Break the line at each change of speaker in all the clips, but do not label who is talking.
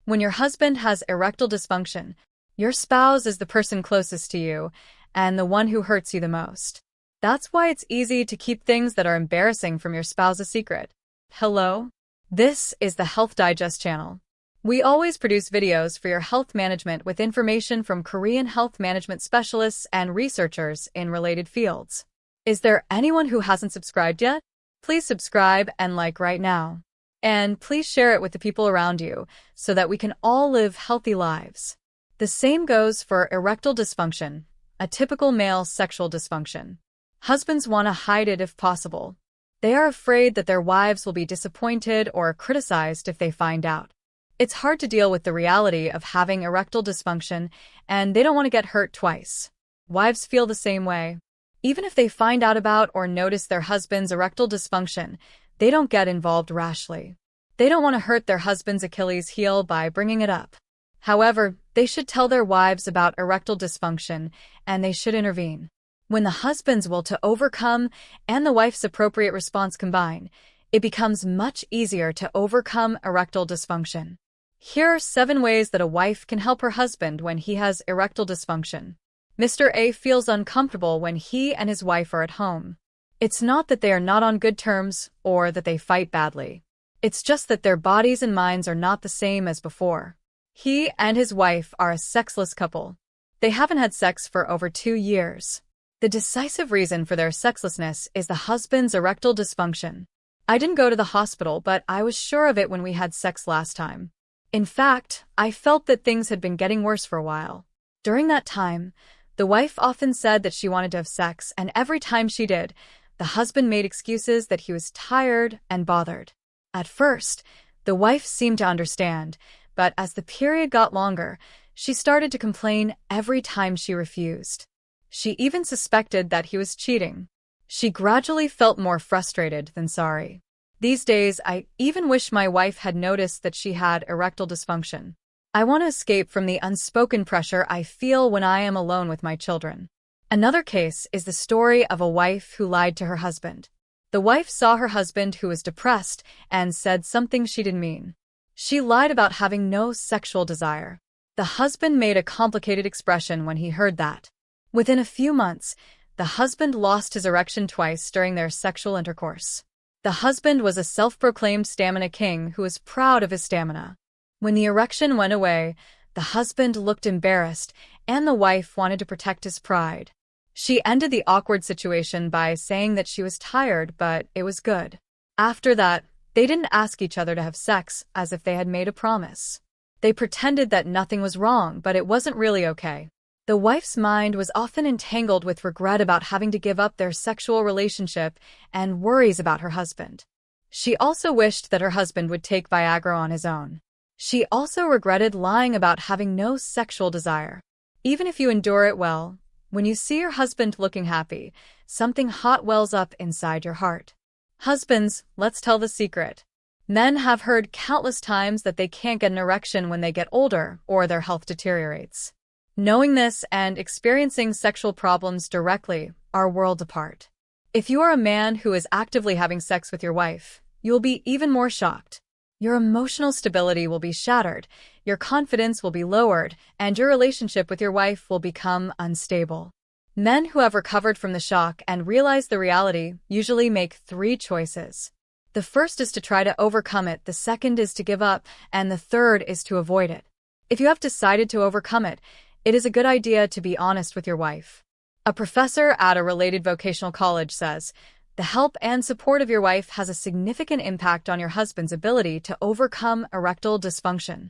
When your husband has erectile dysfunction, your spouse is the person closest to you and the one who hurts you the most. That's why it's easy to keep things that are embarrassing from your spouse a secret. Hello? This is the Health Digest channel. We always produce videos for your health management with information from Korean health management specialists and researchers in related fields. Is there anyone who hasn't subscribed yet? Please subscribe and like right now. And please share it with the people around you so that we can all live healthy lives. The same goes for erectile dysfunction, a typical male sexual dysfunction. Husbands want to hide it if possible. They are afraid that their wives will be disappointed or criticized if they find out. It's hard to deal with the reality of having erectile dysfunction, and they don't want to get hurt twice. Wives feel the same way. Even if they find out about or notice their husband's erectile dysfunction, they don't get involved rashly. They don't want to hurt their husband's Achilles heel by bringing it up. However, they should tell their wives about erectile dysfunction, and they should intervene. When the husband's will to overcome and the wife's appropriate response combine, it becomes much easier to overcome erectile dysfunction. Here are 7 ways that a wife can help her husband when he has erectile dysfunction. Mr. A feels uncomfortable when he and his wife are at home. It's not that they are not on good terms or that they fight badly. It's just that their bodies and minds are not the same as before. He and his wife are a sexless couple. They haven't had sex for over 2 years. The decisive reason for their sexlessness is the husband's erectile dysfunction. I didn't go to the hospital, but I was sure of it when we had sex last time. In fact, I felt that things had been getting worse for a while. During that time, the wife often said that she wanted to have sex, and every time she did, the husband made excuses that he was tired and bothered. At first, the wife seemed to understand, but as the period got longer, she started to complain every time she refused. She even suspected that he was cheating. She gradually felt more frustrated than sorry. These days, I even wish my wife had noticed that she had erectile dysfunction. I want to escape from the unspoken pressure I feel when I am alone with my children. Another case is the story of a wife who lied to her husband. The wife saw her husband who was depressed and said something she didn't mean. She lied about having no sexual desire. The husband made a complicated expression when he heard that. Within a few months, the husband lost his erection twice during their sexual intercourse. The husband was a self-proclaimed stamina king who was proud of his stamina. When the erection went away, the husband looked embarrassed, and the wife wanted to protect his pride. She ended the awkward situation by saying that she was tired, but it was good. After that, they didn't ask each other to have sex as if they had made a promise. They pretended that nothing was wrong, but it wasn't really okay. The wife's mind was often entangled with regret about having to give up their sexual relationship and worries about her husband. She also wished that her husband would take Viagra on his own. She also regretted lying about having no sexual desire. Even if you endure it well, when you see your husband looking happy, something hot wells up inside your heart. Husbands, let's tell the secret. Men have heard countless times that they can't get an erection when they get older or their health deteriorates. Knowing this and experiencing sexual problems directly are worlds apart. If you are a man who is actively having sex with your wife, you will be even more shocked. Your emotional stability will be shattered, your confidence will be lowered, and your relationship with your wife will become unstable. Men who have recovered from the shock and realize the reality usually make 3 choices. The first is to try to overcome it, the second is to give up, and the third is to avoid it. If you have decided to overcome it, it is a good idea to be honest with your wife. A professor at a related vocational college says, the help and support of your wife has a significant impact on your husband's ability to overcome erectile dysfunction.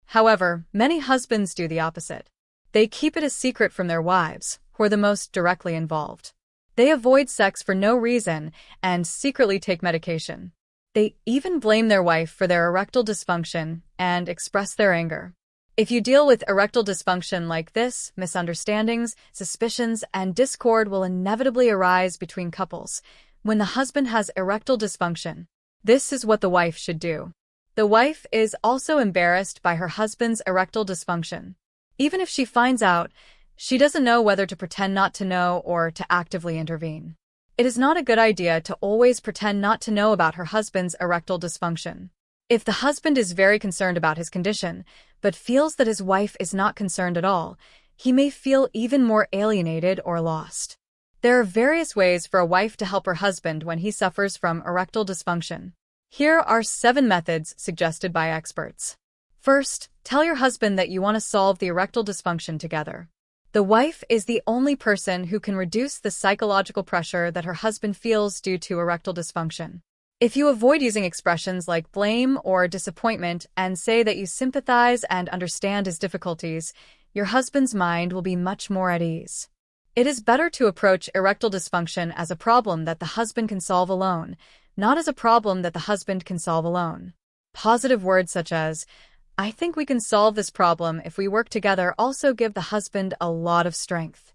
However, many husbands do the opposite. They keep it a secret from their wives, who are the most directly involved. They avoid sex for no reason and secretly take medication. They even blame their wife for their erectile dysfunction and express their anger. If you deal with erectile dysfunction like this, misunderstandings, suspicions, and discord will inevitably arise between couples. When the husband has erectile dysfunction, this is what the wife should do. The wife is also embarrassed by her husband's erectile dysfunction. Even if she finds out, she doesn't know whether to pretend not to know or to actively intervene. It is not a good idea to always pretend not to know about her husband's erectile dysfunction. If the husband is very concerned about his condition, but feels that his wife is not concerned at all, he may feel even more alienated or lost. There are various ways for a wife to help her husband when he suffers from erectile dysfunction. Here are 7 methods suggested by experts. First, tell your husband that you want to solve the erectile dysfunction together. The wife is the only person who can reduce the psychological pressure that her husband feels due to erectile dysfunction. If you avoid using expressions like blame or disappointment and say that you sympathize and understand his difficulties, your husband's mind will be much more at ease. It is better to approach erectile dysfunction as a problem that the husband can solve alone, not as a problem that the husband can solve alone. Positive words such as, "I think we can solve this problem if we work together," also give the husband a lot of strength.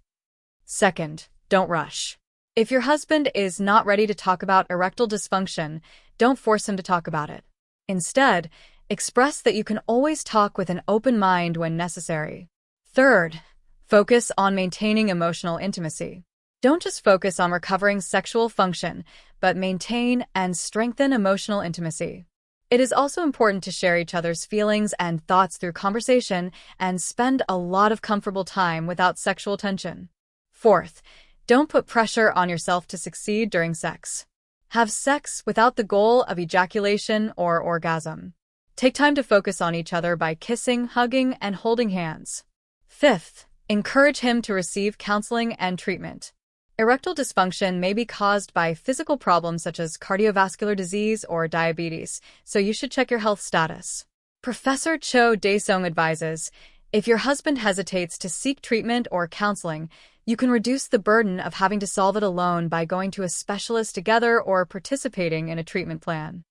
Second, don't rush. If your husband is not ready to talk about erectile dysfunction, don't force him to talk about it. Instead, express that you can always talk with an open mind when necessary. Third, focus on maintaining emotional intimacy. Don't just focus on recovering sexual function, but maintain and strengthen emotional intimacy. It is also important to share each other's feelings and thoughts through conversation and spend a lot of comfortable time without sexual tension. Fourth, don't put pressure on yourself to succeed during sex. Have sex without the goal of ejaculation or orgasm. Take time to focus on each other by kissing, hugging, and holding hands. Fifth, encourage him to receive counseling and treatment. Erectile dysfunction may be caused by physical problems such as cardiovascular disease or diabetes, so you should check your health status. Professor Cho Dae-sung advises, if your husband hesitates to seek treatment or counseling, you can reduce the burden of having to solve it alone by going to a specialist together or participating in a treatment plan.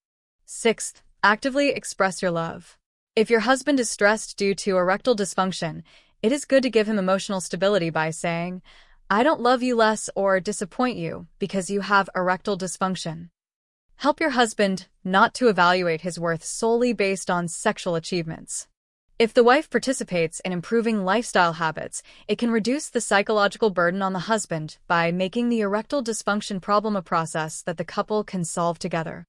Sixth, actively express your love. If your husband is stressed due to erectile dysfunction, it is good to give him emotional stability by saying, "I don't love you less or disappoint you because you have erectile dysfunction." Help your husband not to evaluate his worth solely based on sexual achievements. If the wife participates in improving lifestyle habits, it can reduce the psychological burden on the husband by making the erectile dysfunction problem a process that the couple can solve together.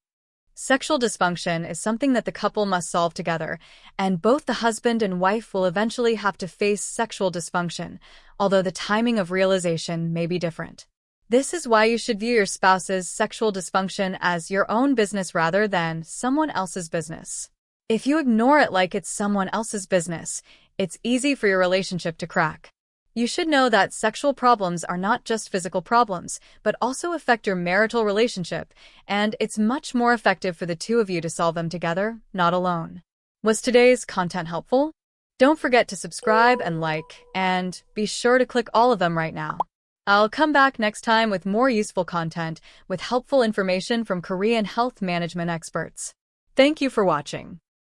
Sexual dysfunction is something that the couple must solve together, and both the husband and wife will eventually have to face sexual dysfunction, although the timing of realization may be different. This is why you should view your spouse's sexual dysfunction as your own business rather than someone else's business. If you ignore it like it's someone else's business, it's easy for your relationship to crack. You should know that sexual problems are not just physical problems, but also affect your marital relationship, and it's much more effective for the two of you to solve them together, not alone. Was today's content helpful? Don't forget to subscribe and like, and be sure to click all of them right now. I'll come back next time with more useful content with helpful information from Korean health management experts. Thank you for watching.